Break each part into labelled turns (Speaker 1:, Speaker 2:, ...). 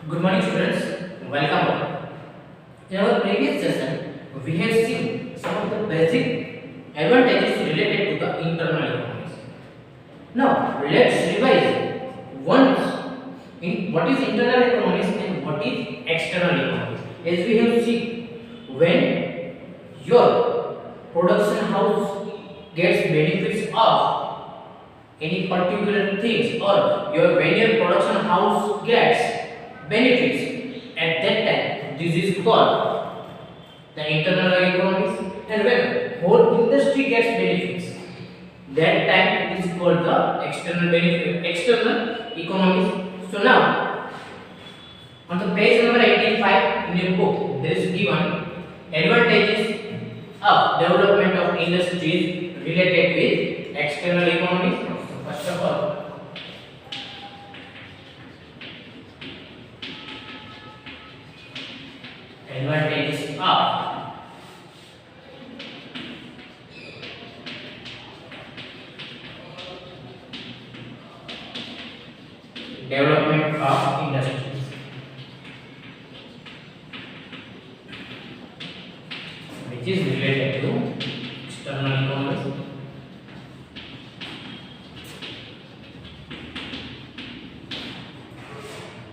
Speaker 1: Good morning, students. Welcome back. In our previous session, we have seen some of the basic advantages related to the internal economies. Now, let's revise once in what is internal economies and what is external economies. As we have seen, when your production house gets benefits of any particular things, or your when your production house gets benefits at that time, this is called the internal economies. And when whole industry gets benefits, that time it is called the external economies. So now on the page number 85 in your book, there is given advantages of development of industries related with external economies. So first of all, advantages of development of industries, which is related to external economies.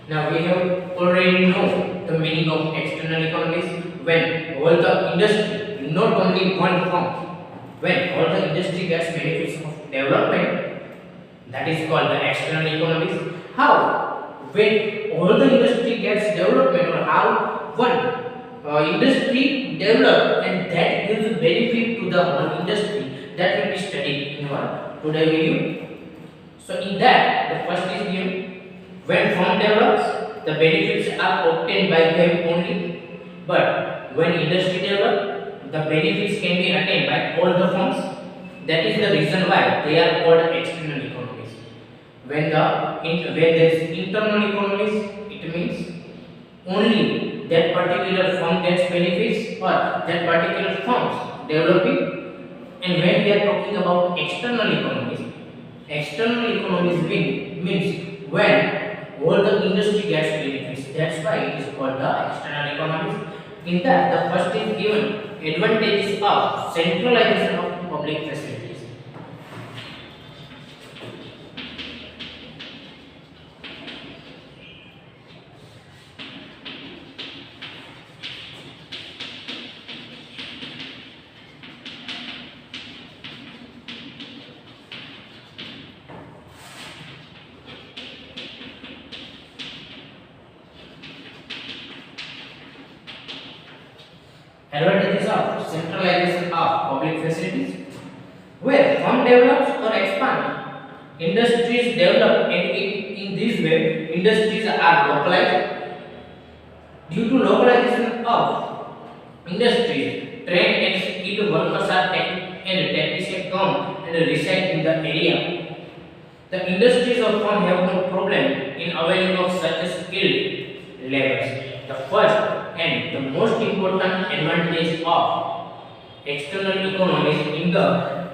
Speaker 1: Now we have already know the meaning of external economies when all the industry, not only one firm, when all the industry gets benefits of development, that is called the external economies. How? When all the industry gets development, or how one industry develop and that gives benefit to the whole industry, that will be studied in our today video. So in that, the first is given when firm develops, the benefits are obtained by them only. But when industry develops, the benefits can be attained by all the firms. That is the reason why they are called external economies. When there is internal economies, it means only that particular firm gets benefits, or that particular firms developing. And when we are talking about external economies means when all the industry gets benefits. That's why it is called the external economies. In that, the first is given advantages of centralization of public facilities. Advantages of centralization of public facilities. Where firm develops or expand, industries develop, and in this way, industries are localized. Due to localization of industries, trained and skilled workers are and technicians come and reside in the area. The industries of firm have no problem in availing of such skilled labors. The first and the most important advantage of external economies in the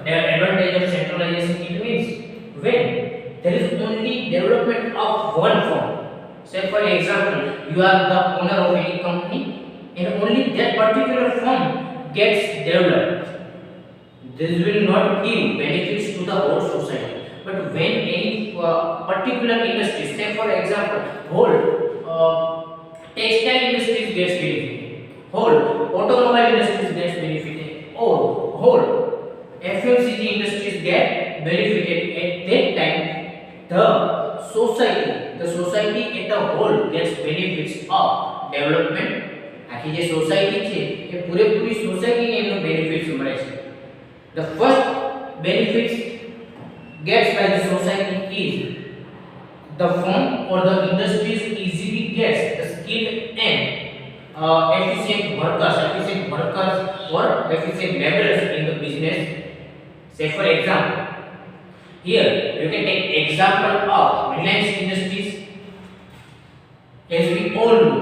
Speaker 1: advantage of centralization, it means when there is only development of one firm. Say for example, you are the owner of any company and only that particular firm gets developed. This will not give benefits to the whole society. But when any particular industry, say for example, textile industries gets benefited, whole automobile industries gets benefited, or whole FMCG industries get benefited. At that time, the society at a whole gets benefits of development. આખી જે society છે એ પૂરેપૂરી સોસાયટીને એનો benefits મળે છે. The first benefits gets by the society is the firm or the industries easily gets the skilled and efficient workers or efficient laborers in the business. Say for example, here you can take example of Reliance Industries. As we all know,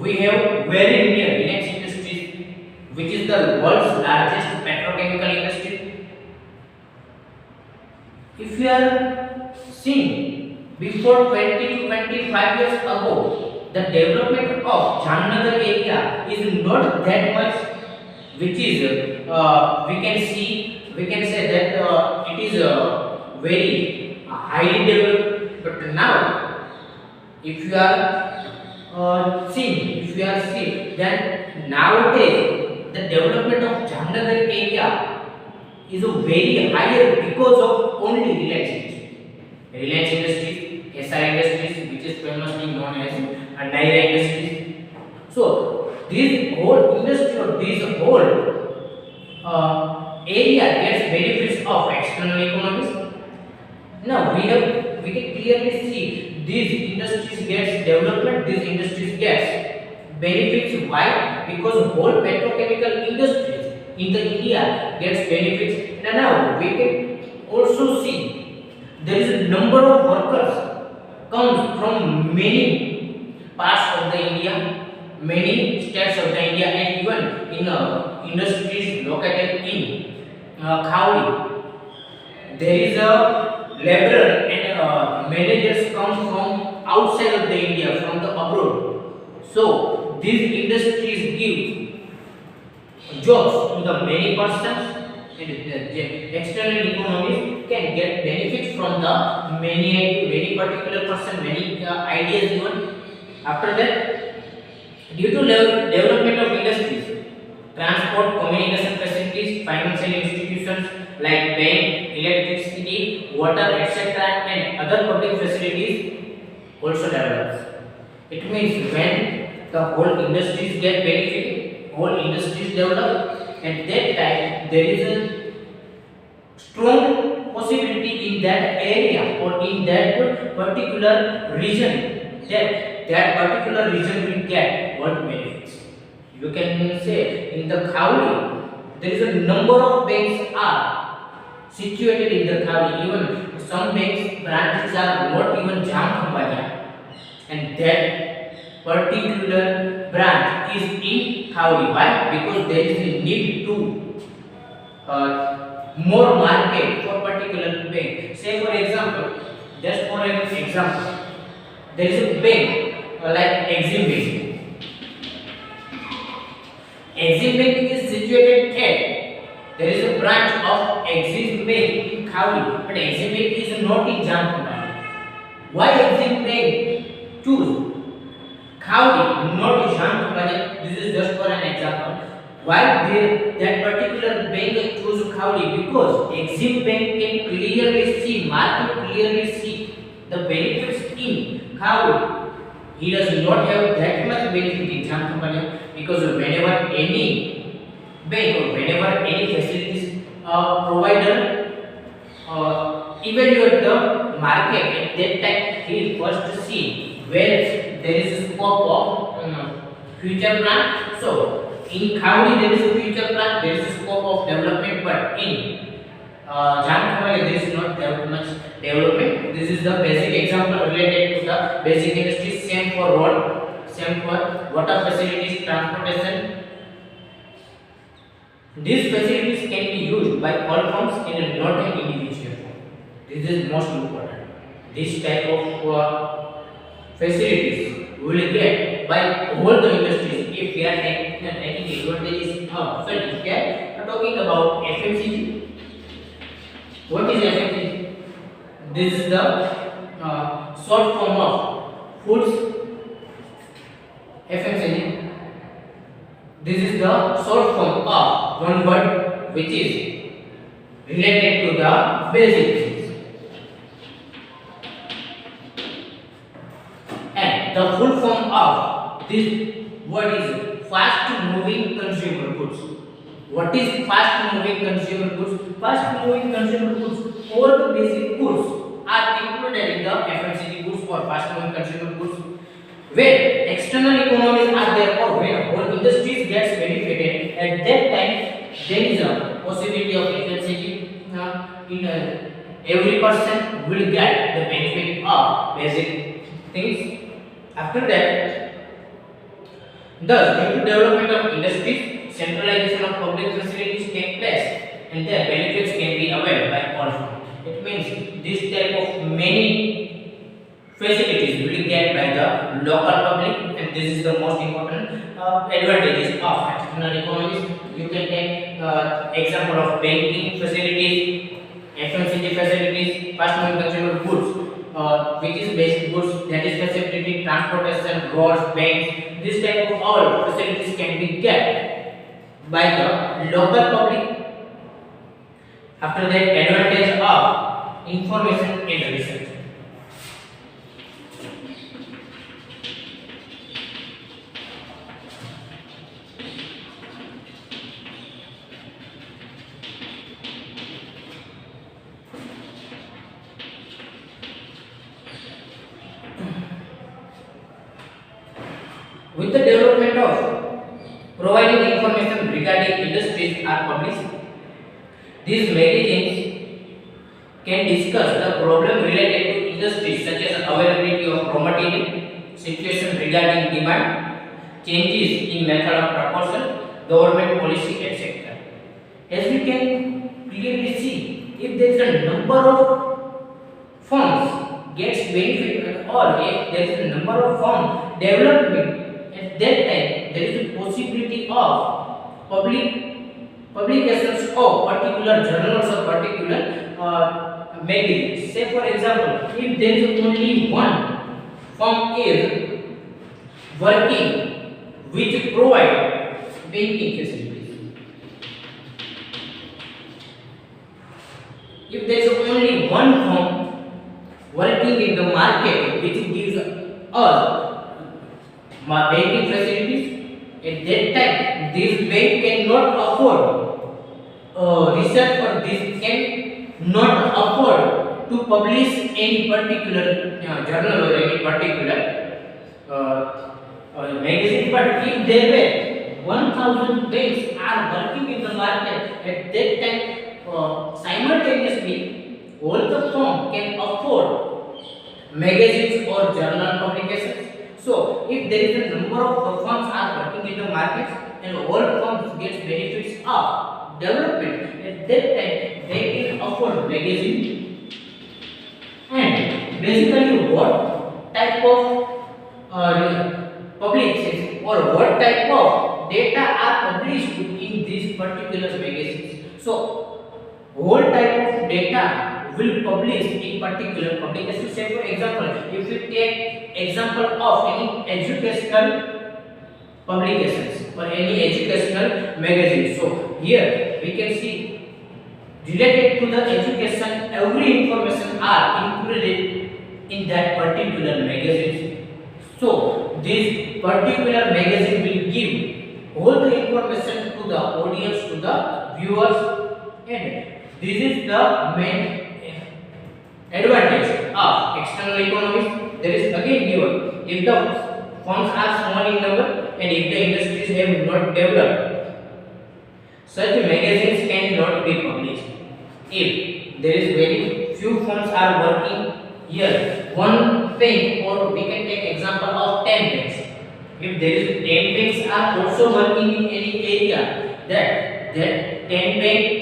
Speaker 1: we have very near Reliance Industries, which is the world's largest petrochemical industry. If you are seeing before 20 to 25 years ago, the development of Jamnagar area is not that much, which is we can say that it is very highly developed. But now, if you are if you are seeing, then nowadays the development of Jamnagar area is a very higher because of only Reliance Industries. Reliance Industries, SR Industries, which is famously known as Naira Industries. So this whole industry or this whole area gets benefits of external economies. Now we can clearly see these industries gets development, these industries gets benefits. Why? Because whole petrochemical industries in the India gets benefits. And now we can also see there is a number of workers comes from many parts of the India, many states of the India, and even in industries located in Khawdi. There is a laborer and managers come from outside of the India, from the abroad. So these industries give jobs to the many persons, and the external economies can get benefits from the many particular person, many ideas even. After that, due to development of industries, transport, communication facilities, financial institutions like bank, electricity, water, etc., and other public facilities also develops. It means when the whole industries get benefited, whole industries develop, at that time there is a strong possibility in that area or in that particular region that particular region will get what benefits. You can say in the Khawdi there is a number of banks are situated in the Khawdi. Even some banks branches are not even Jam Khambania, and that particular branch is in Khawdi. Why? Because there is a need to more market for particular bank. Say for example, just for an example, there is a bank like Exim Bank. Exim Bank is situated at, there is a branch of Exim Bank in Khawdi, but Exim Bank is not in Jamkhandi. Why Exim Bank choose Khawdi, not Jamkhandi? This is just for an example. Why that particular bank choose Khawdi? Because Exim Bank can clearly see, market clearly see the benefits in Khawdi. He does not have that much benefit in Jamkhandi, because whenever any bank or whenever any facilities provider evaluate the market, at that time he will first see where there is a scope of future plan. So in Khawdi there is a future plan, there is a scope of development, but in Jamkhandi there is not that much development. This is the basic example related to the basic industries. Same for road, same for water facilities, transportation. These facilities can be used by all firms and not an individual. This is most important. This type of facilities we will get by all the industries if we are taking advantages of. So if we are talking about FMCG, what is FMCG? This is the short form of foods. FMCG. This is the short form of one word which is related to the basic things. And the full form of this word is fast moving consumer goods. What is fast moving consumer goods? Fast moving consumer goods, all the basic goods are included in the FMCG goods or fast moving consumer goods. When external economies are there or when whole industries gets benefited, at that time there is a possibility of FMCG. Every person will get the benefit of basic things. After that, thus due to development of industries, centralization of public facilities take place, and their benefits can be availed by all. It means this type of many facilities will read by the local public, and this is the most important advantages of external economies. You can take example of banking facilities, FMCG facilities, fast moving consumer goods, which is basic goods, that is facility, transportation, roads, banks. This type of all facilities can be get by the local public. After that, advantage of information and research. With the development of providing information regarding industries are published, these magazines can discuss the problem related to industries such as availability of raw material, situation regarding demand, changes in method of propulsion, government policy, etc. As we can clearly see, if there is a number of firms gets benefit or if there is a number of firms developing, at that time there is a possibility of publications of particular journals or particular magazines. Say for example, if there is only one firm is working which provide banking facilities, if there is only one firm working in the market which gives us banking facilities, at that time this bank cannot afford research, or this can not afford to publish any particular journal or any particular magazine. But if there were 1000 banks are working in the market, at that time simultaneously all the firm can afford magazines or journal publications. So, if there is a number of firms are working in the markets and all firms get benefits of development, at that time they can afford magazine. And basically, what type of publications or what type of data are published in these particular magazines? So, whole type of data will publish in particular publication. Say for example, if we take example of any educational publications or any educational magazine, so here we can see related to the education, every information are included in that particular magazine. So this particular magazine will give all the information to the audience, to the viewers, and this is the main advantage of external economies. There is again given, if the firms are small in number and if the industries have not developed, such magazines cannot be published. If there is very few firms are working here, one bank, or we can take example of 10 banks. If there is 10 banks are also working in any area, that 10 banks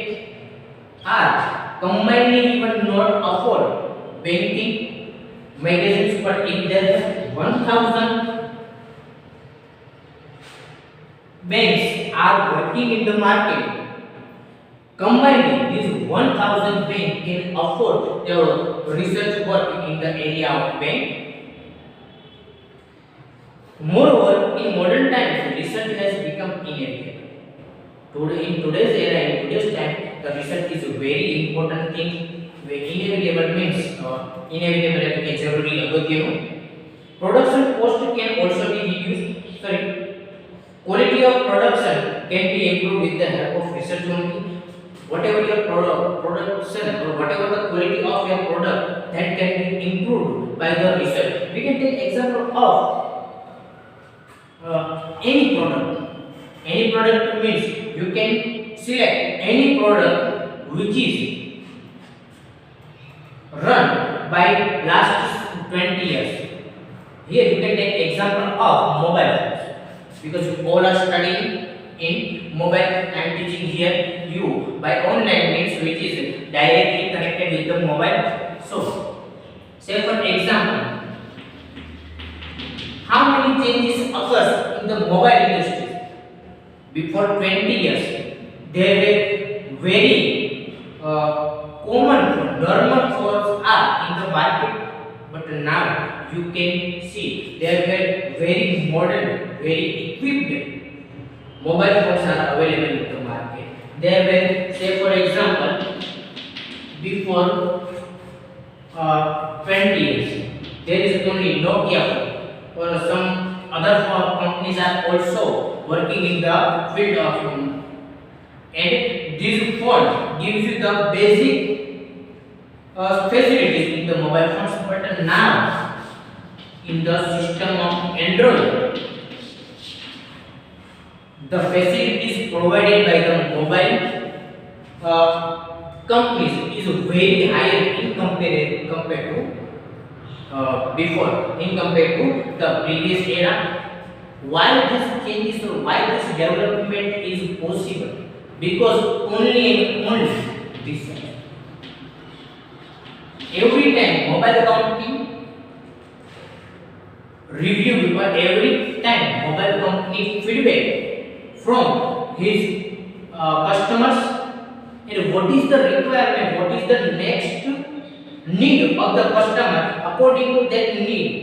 Speaker 1: are combinedly even not afford banking magazines, but if there 1000 banks are working in the market, combinedly these 1000 banks can afford their research work in the area of bank. Moreover, in modern times, research has become inevitable. In today's era, in today's time, the research is a very important thing. Inevitable means inevitable એટલે કે જરૂરી અગત્યનું. Production cost can also be reduced. Quality of production can be improved with the help of research only. Whatever your production or whatever the quality of your product, that can be improved by the research. We can take example of any product. Any product means you can select any product which is run by last 20 years. Here you can take example of mobile phones, because you all are studying in mobile. I am teaching here you by online means which is directly connected with the mobile. So say for example, changes occurs in the mobile industry. Before 20 years, they were very common, normal phones are in the market, but now you can see they were very modern, very equipped mobile phones are available in the market. There were, say for example, before 20 years, there is only Nokia phone, or some other phone companies are also working in the field of and this phone gives you the basic facilities in the mobile phones, but now in the system of Android, the facilities provided by the mobile companies is very higher in compared to before, in compared to the previous era. Why this changes or why this development is possible? Because only and only this. Every time mobile company review or every time mobile company feedback from his customers, and what is the requirement, what is the next need of the customer, according to that need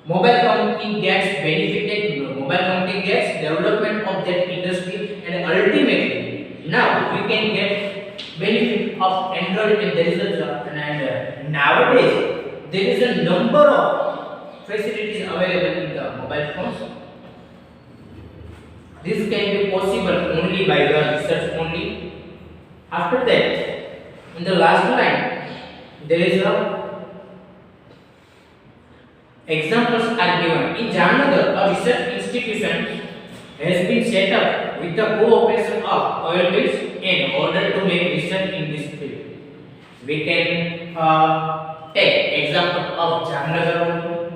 Speaker 1: mobile company gets benefited, mobile company gets development of that industry, and ultimately now we can get benefit of Android. And there is a and nowadays there is a number of facilities available in the mobile phones. This can be possible only by the research only. After that, in the last line, there is a examples are given. In Jamnagar, a research institution has been set up with the cooperation of oil mills in order to make research in this field. We can take example of Jamnagar.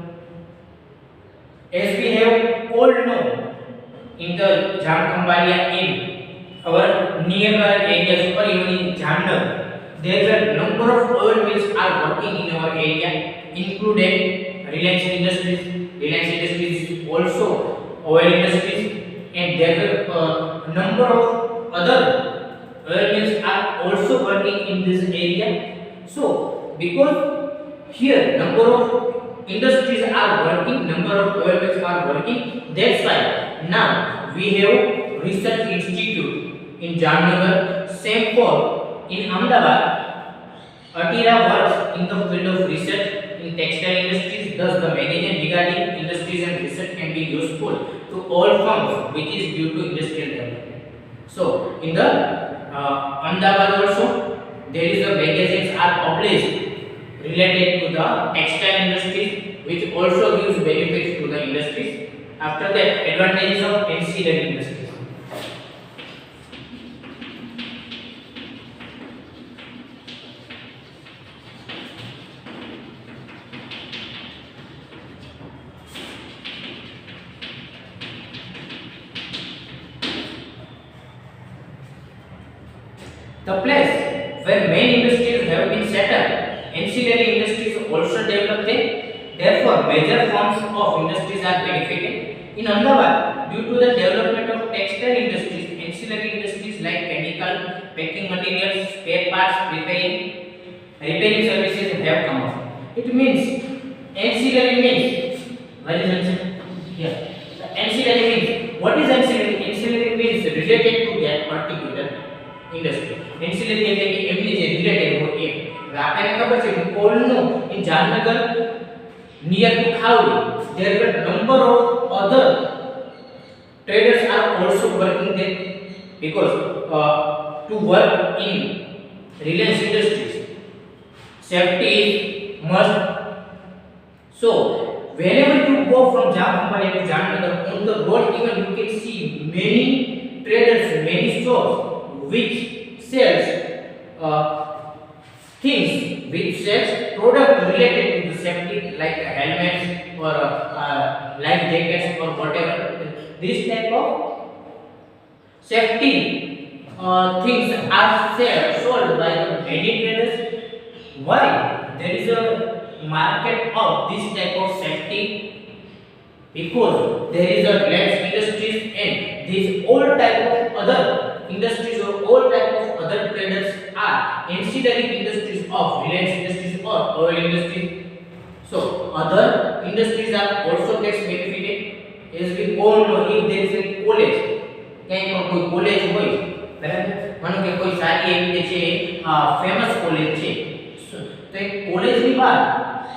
Speaker 1: As we have all know, in the Jamkhambaliya in our nearby areas or even in Jamnagar, there are number of oil mills are working in our area, including Reliance Industries. Reliance Industries is also oil industries, and there are number of other oil mills are also working in this area. So, because here number of industries are working, number of oil mills are working, that's why now we have research institute in Jamnagar, Sempor in Ahmedabad. Atira works in the field of research in textile industries. Thus, the magazine regarding industries and research can be useful to all firms, which is due to industrial development. So, in the Ahmedabad also, there is a magazines are published related to the textile industries, which also gives benefits to the industries. After that, advantages of ancillary industries. The place where main industries have been set up, ancillary industries also develop there. Therefore, major forms of industries are benefited. In Ahmedabad, due to the development of textile industries, ancillary industries like chemical, packing materials, spare parts, repairing services have come up. It means ancillary means what is ancillary? Here, the ancillary means what is ancillary? Ancillary means related to that particular industry. Ancillary એટલે કે એમની જે related હોય એ. હવે આપણને ખબર છે કે કોલનો in Jamnagar near to Khawdi, there are number of other traders are also working there, because to work in Reliance Industries, safety is must. So, whenever you go from Jamkhambali to Jamnagar, on the road even you can see many traders, many stores which sells things, which sells product related to the safety, like helmets or life jackets or whatever. This type of safety things are sold by the many traders. Why? There is a market of this type of safety because there is a less industries and these all type of other industries or all type of other traders are ancillary industries of Reliance Industries or oil industries. So other industries are also gets benefited. As we all know, if there is a college, कहीं पर कोई college હોય બરાબર, માનો કે કોઈ સારી એવી જે છે ફેમસ કોલેજ છે, તો એ કોલેજની બહાર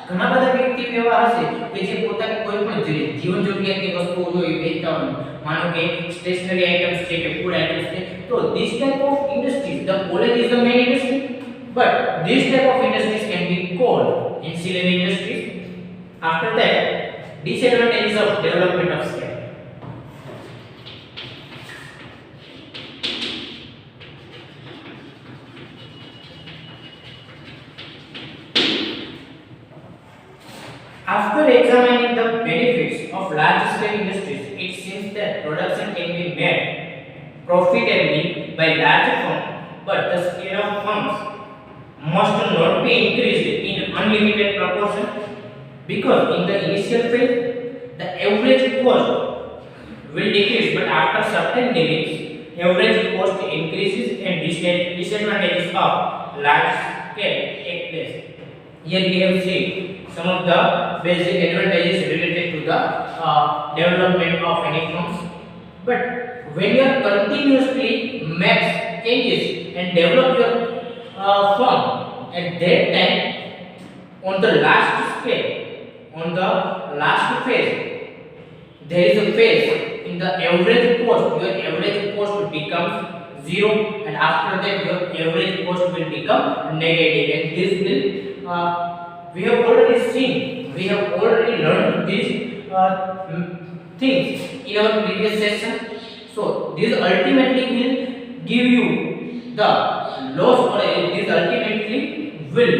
Speaker 1: ઘણા બધા વ્યક્તિ એવા હશે કે જે પોતાની કોઈ પણ જીવન જરૂરિયાતની વસ્તુઓ હોય વેચતા હોય, માનો કે સ્ટેશનરી આઇટમ્સ છે કે ફૂડ આઇટમ્સ છે, તો this type of industries, the college is the main industry, but this type of industries can be called ancillary industries. After that, disadvantages of development of scale. After examining the benefits of large scale industries, it seems that production can be made profitably by large firms, but the scale of firms must not be increased in unlimited proportion, because in the initial phase the average cost will decrease, but after certain limits average cost increases and disadvantages of large scale take place. Here we have seen some of the basic advantages related to the development of any firms. But when you are continuously make changes and develop your firm, at that time on the last scale, on the last phase, there is a phase in the average cost. Your average cost becomes zero, and after that your average cost will become negative, and this will we have already seen, we have already learned these things in our previous session. So this ultimately will give you the loss, or this ultimately will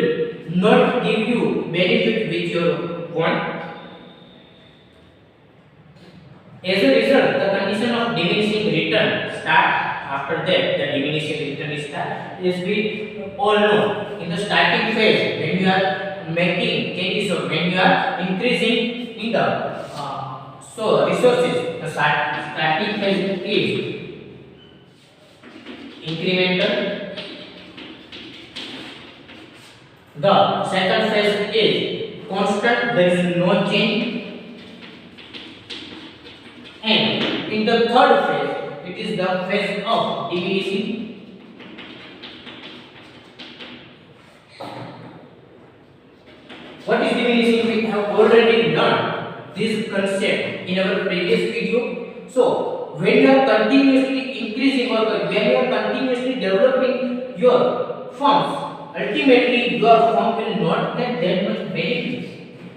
Speaker 1: not give you benefit which you want. As a result, the condition of diminishing return start. After that, the diminishing return is start. As we all know, in the starting phase, when you are making changes or when you are increasing in the resources, the starting phase is incremental. The second phase is constant, there is no change, and in the third phase it is the phase of diminishing. What is diminishing? We have already learned this concept in our previous video. So when you are continuously increasing or when you are continuously developing your firms, ultimately your firm will not get that much benefits,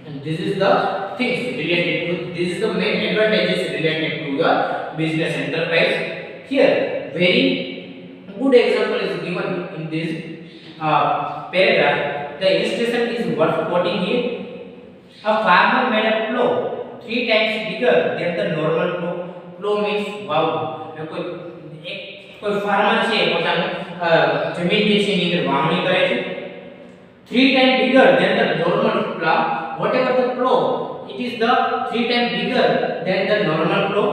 Speaker 1: and this is the things related to, this is the main advantages related to your business enterprise. Here very good example is given in this paragraph. The illustration is worth quoting here. A farmer made a plow 3 times bigger than the normal plow. Plow means wow. कोई farmer છે પોતાનું જમીન જે છે એની અંદર વાવણી કરે છે 3 times bigger than the normal plow. Whatever the plow, it is the 3 times bigger than the normal plow.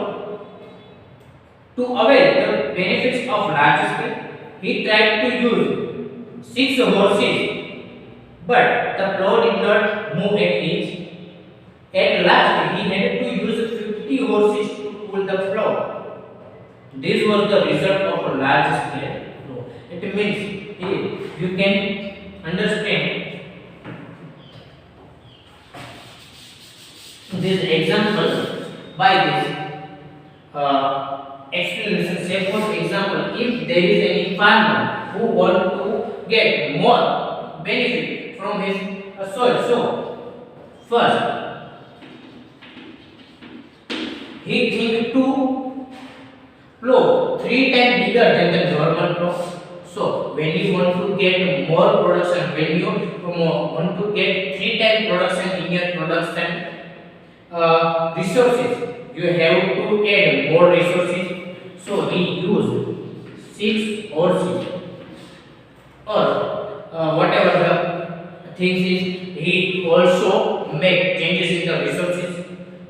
Speaker 1: To avail the benefits of large scale, he tried to use 6 horses, but the plow did not move an inch. At last, he had to use 50 horses to pull the plow. This was the result of a large scale plow. It means you can understand this example by this explanation. Say for example, if there is any farmer who want to get more benefit from his soil, so first he think to plow 3 times bigger than the normal plow. So when you want to get more production, when you want to get 3 times production in your production resources, you have to add more resources. So he used 6 horses, or whatever the things is, he also make changes in the resources.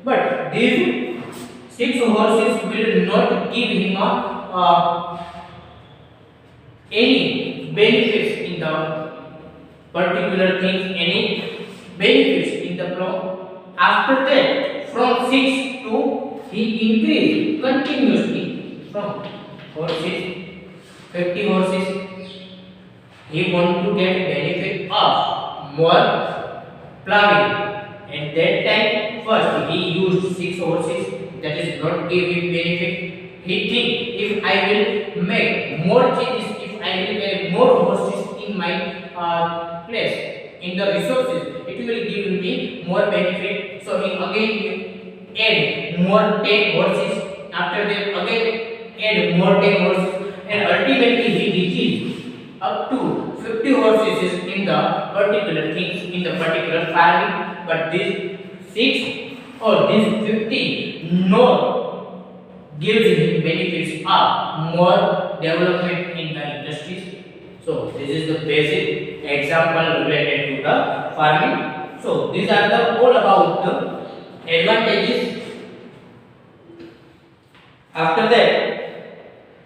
Speaker 1: But these 6 horses will not give him any benefits in the particular things, any benefits in the plot. After that, from 6 to he increased continuously from horses, 50 horses. He want to get benefit of more plowing. At that time, first he used 6 horses. That is not give him benefit. He think if I will make more changes, if I will get more horses in my place, in the resources, it will give me more benefit. So he again add more 10 horses. After that, again add more 10 horses, and ultimately he reaches up to 50 horses in the particular things in the particular farming. But this 6 or this 50 no gives him benefits of more development in the industries. So this is the basic example related to the farming. So these are the all about the advantages. After that,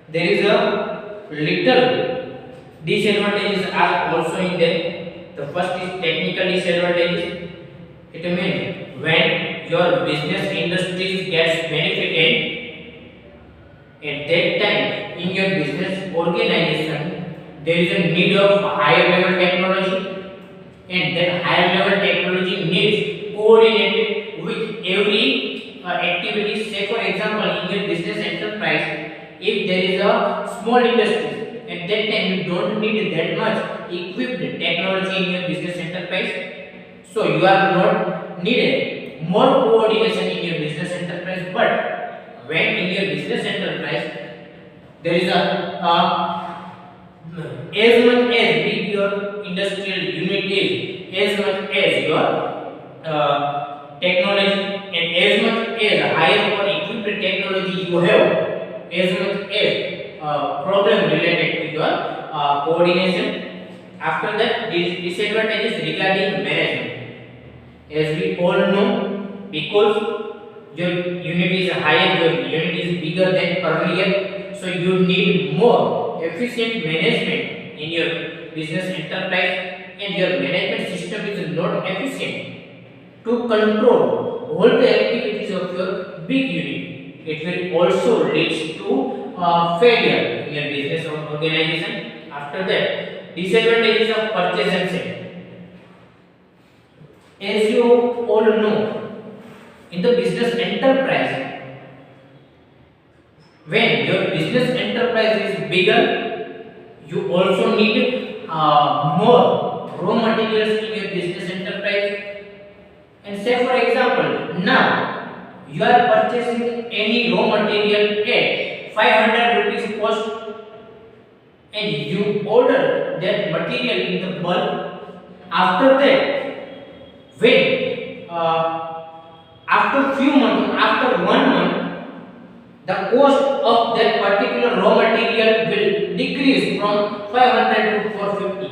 Speaker 1: there is a little disadvantages are also in there. The first is technical disadvantages. It means when your business industries gets benefited, at that time in your business organization there is a need of higher level technology, and that higher level technology needs coordinated with every activity. Say for example, in your business enterprise, if there is a small industry, at that time you don't need that much equipped technology in your business enterprise, so you are not needed more coordination in your business enterprise. But when in your business enterprise there is as much as big your industrial unit is, as much as your technology, and as much as higher or equipped technology you have, as much as problem related to your coordination. After that, these disadvantages regarding management. As we all know, because your unit is higher, your unit is bigger than earlier, so you need more efficient management in your business enterprise, and your management system is not efficient to control all the activities of your big unit. It will also lead to failure in your business organization. After that, disadvantages of purchase and sale. As you all know, in the business enterprise, when your business enterprise is bigger, you also need more raw materials in your business enterprise. And say for example, now you are purchasing any raw material at 500 rupees cost, and you order that material in the bulk. After that, when after few months, after 1 month, the cost of that particular raw material will decrease from 500 to 450.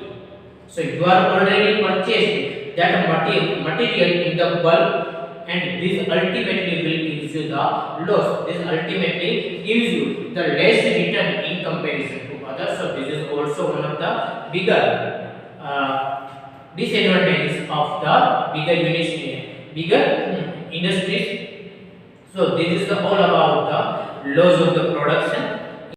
Speaker 1: So you are already purchased that material in the bulk, and this ultimately will give you the loss. This ultimately gives you the less return in comparison to others. So this is also one of the bigger disadvantages of the bigger units, bigger industries. So this is all about the loss of the production.